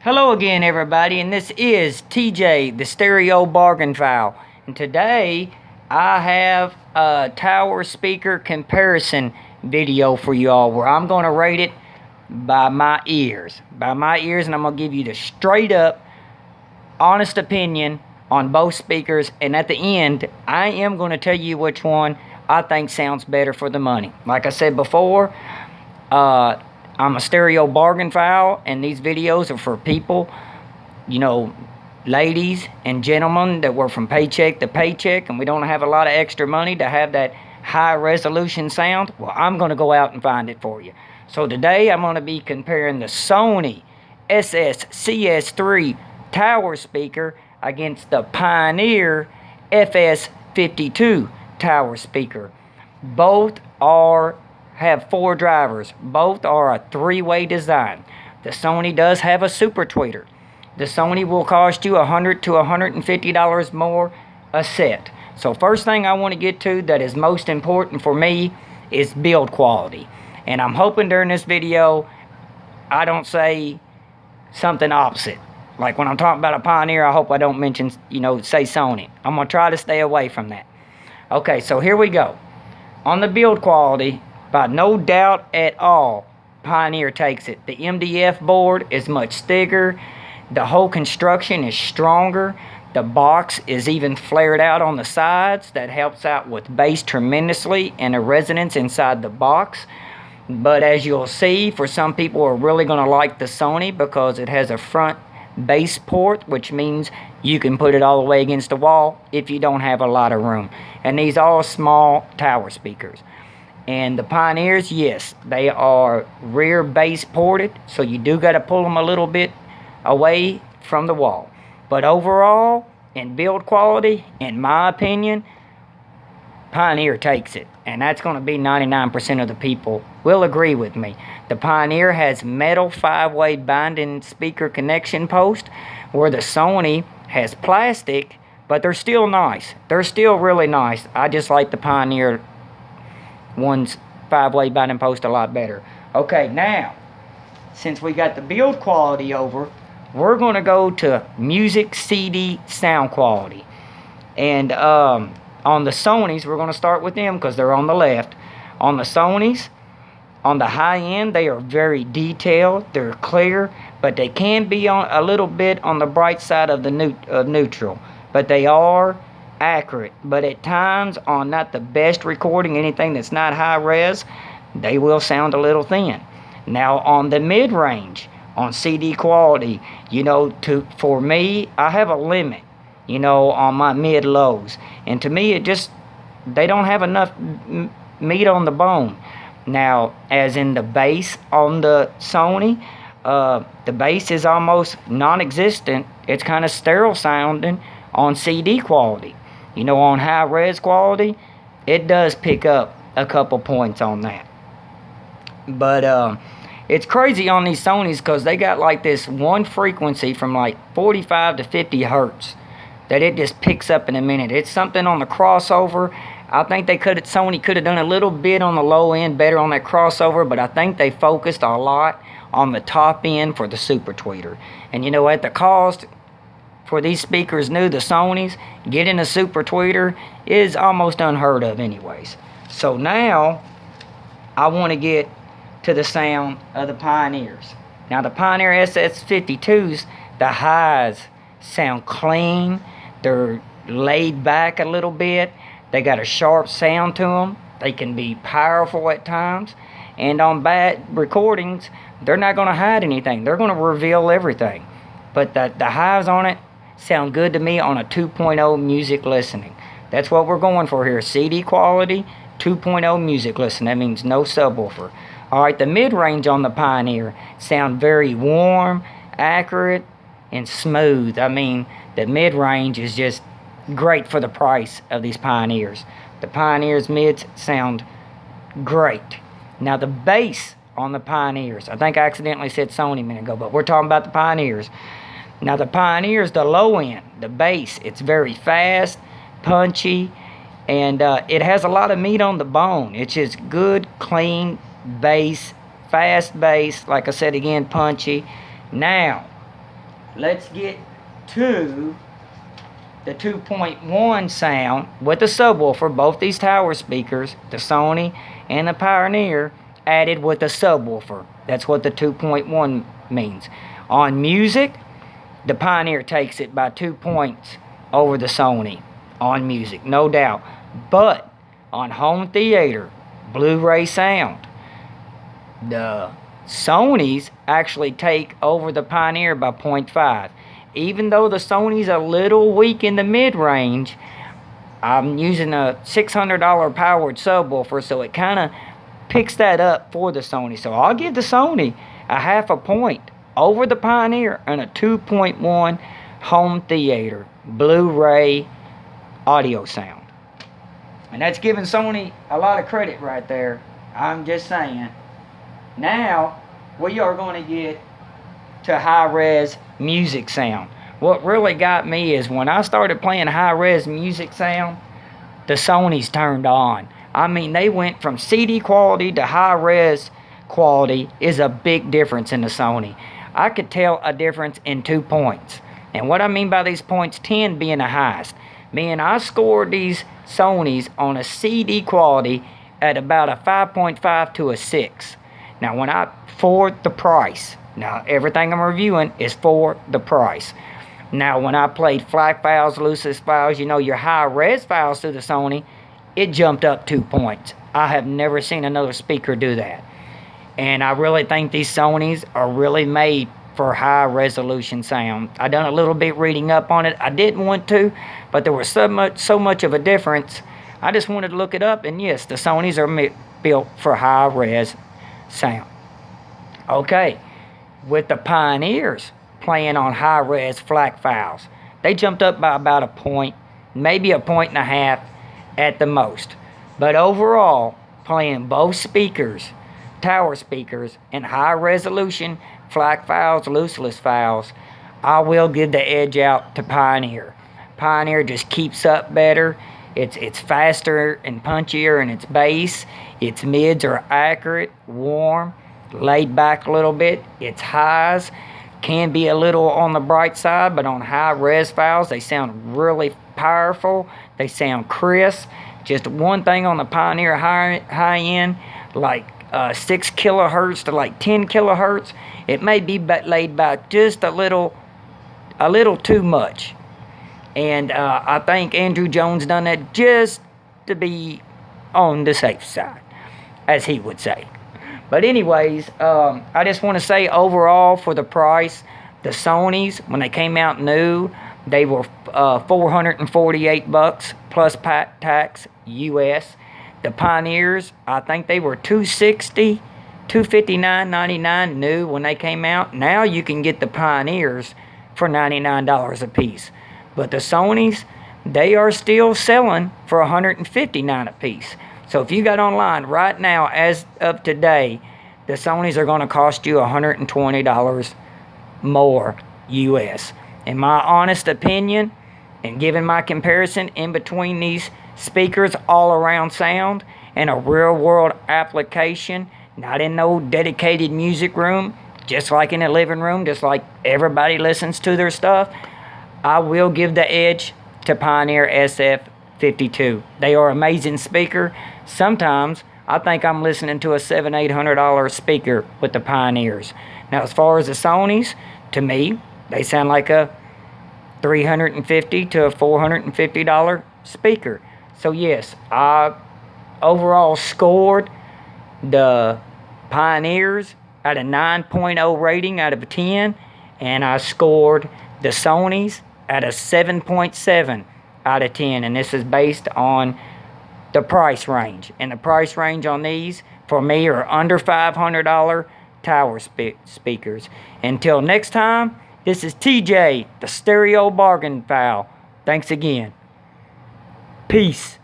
Hello again, everybody, and this is TJ, the Stereo-Bargainphile. And today, I have a tower speaker comparison video for you all where I'm going to rate it by my ears. And I'm going to give you the straight up, honest opinion on both speakers. And at the end, I am going to tell you which one I think sounds better for the money. Like I said before, I'm a Stereo-Bargainphile, and these videos are for people, you know, ladies and gentlemen that work from paycheck to paycheck, and we don't have a lot of extra money to have that high resolution sound. Well, I'm going to go out and find it for you. So today I'm going to be comparing the Sony SS-CS3 tower speaker against the Pioneer FS52 tower speaker. Both have 4 drivers. Both are a 3-way design. The Sony does have a super tweeter. The Sony will cost you $100 to $150 more a set. So first thing I want to get to that is most important for me is build quality. And I'm hoping during this video I don't say something opposite. Like when I'm talking about a Pioneer, I hope I don't mention, say Sony. I'm going to try to stay away from that. Okay, so here we go. On the build quality, by no doubt at all, Pioneer takes it. The MDF board is much thicker. The whole construction is stronger. The box is even flared out on the sides. That helps out with bass tremendously and the resonance inside the box. But as you'll see, for some people are really going to like the Sony because it has a front bass port, which means you can put it all the way against the wall if you don't have a lot of room. And these are all small tower speakers. And the Pioneers, yes, they are rear bass ported, so you do got to pull them a little bit away from the wall. But overall, in build quality, in my opinion, Pioneer takes it. And that's going to be 99% of the people will agree with me. The Pioneer has metal 5-way binding speaker connection post, where the Sony has plastic, but they're still nice. They're still really nice. I just like the Pioneer one's 5-way binding post a lot better. Okay, now, since we got the build quality over, we're going to go to music CD sound quality. And on the Sonys, we're going to start with them because they're on the left. On the Sonys, on the high end, they are very detailed. They're clear, but they can be on a little bit on the bright side of the neutral. But they are accurate. But at times, on not the best recording, anything that's not high res, they will sound a little thin. Now on the mid-range, on CD quality, for me, I have a limit, on my mid-lows. And to me, they don't have enough meat on the bone. Now, as in the bass on the Sony, the bass is almost non-existent. It's kind of sterile sounding on CD quality. On high res quality, it does pick up a couple points on that. But it's crazy on these Sonys because they got like this one frequency from like 45 to 50 hertz that it just picks up in a minute. It's something on the crossover. I think Sony could have done a little bit on the low end better on that crossover, but I think they focused a lot on the top end for the super tweeter. And at the cost for these speakers new, the Sonys, getting a super tweeter is almost unheard of anyways. So now, I want to get to the sound of the Pioneers. Now the Pioneer SS52s, the highs sound clean. They're laid back a little bit. They got a sharp sound to them. They can be powerful at times. And on bad recordings, they're not going to hide anything. They're going to reveal everything. But the highs on it sound good to me on a 2.0 music listening. That's what we're going for here. CD quality, 2.0 music listening. That means no subwoofer. Alright, the mid-range on the Pioneer sound very warm, accurate, and smooth. I mean, the mid-range is just great for the price of these Pioneers. The Pioneers mids sound great. Now the bass on the Pioneers, I think I accidentally said Sony a minute ago, but we're talking about the Pioneers. Now the Pioneers, the low end, the bass, it's very fast, punchy, and it has a lot of meat on the bone. It's just good, clean bass, fast bass, like I said again, punchy. Now, let's get to the 2.1 sound with the subwoofer. Both these tower speakers, the Sony and the Pioneer, added with the subwoofer. That's what the 2.1 means. On music, the Pioneer takes it by 2 points over the Sony on music, no doubt. But on home theater, Blu-ray sound, the Sonys actually take over the Pioneer by 0.5. Even though the Sony's a little weak in the mid-range, I'm using a $600 powered subwoofer, so it kind of picks that up for the Sony. So I'll give the Sony a 0.5 point over the Pioneer and a 2.1 home theater Blu-ray audio sound. And that's giving Sony a lot of credit right there. I'm just saying. Now, we are going to get to high-res music sound. What really got me is when I started playing high-res music sound, the Sonys turned on. I mean, they went from CD quality to high-res quality is a big difference in the Sony. I could tell a difference in 2 points. And what I mean by these points, 10 being the highest. I scored these Sonys on a CD quality at about a 5.5 to a 6. Now, for the price. Now, everything I'm reviewing is for the price. Now, when I played FLAC files, lossless files, your high-res files through the Sony, it jumped up 2 points. I have never seen another speaker do that. And I really think these Sonys are really made for high-resolution sound. I done a little bit reading up on it. I didn't want to, but there was so much of a difference. I just wanted to look it up, and yes, the Sonys are built for high-res sound. Okay. With the Pioneers playing on high-res FLAC files, they jumped up by about a point, maybe a 1.5 points at the most. But overall, playing both speakers, tower speakers, and high-resolution FLAC files, lossless files, I will give the edge out to Pioneer. Pioneer just keeps up better. It's faster and punchier in its bass. Its mids are accurate, warm, laid back a little bit. Its highs can be a little on the bright side, but on high-res files, they sound really powerful. They sound crisp. Just one thing on the Pioneer high end, like 6 kilohertz to like 10 kilohertz, it may be laid back just a little too much. And I think Andrew Jones done that just to be on the safe side, as he would say. But anyways, I just want to say overall for the price, the Sonys, when they came out new, they were $448 plus tax US. The Pioneers, I think they were $260, $259.99 new when they came out. Now you can get the Pioneers for $99 a piece. But the Sonys, they are still selling for $159 a piece. So if you got online right now, as of today, the Sonys are going to cost you $120 more US. In my honest opinion, and given my comparison in between these speakers all around sound and a real world application, not in no dedicated music room, just like in a living room, just like everybody listens to their stuff, I will give the edge to Pioneer SF52. They are amazing speaker. Sometimes I think I'm listening to a $700-800 speaker with the Pioneers. Now, as far as the Sonys, to me, they sound like a $350 to a $450 speaker. So yes, I overall scored the Pioneers at a 9.0 rating out of a 10, and I scored the Sonys at a 7.7 out of 10, and this is based on the price range. And the price range on these, for me, are under $500 tower speakers. Until next time, this is TJ, the Stereo-Bargainphile. Thanks again. Peace.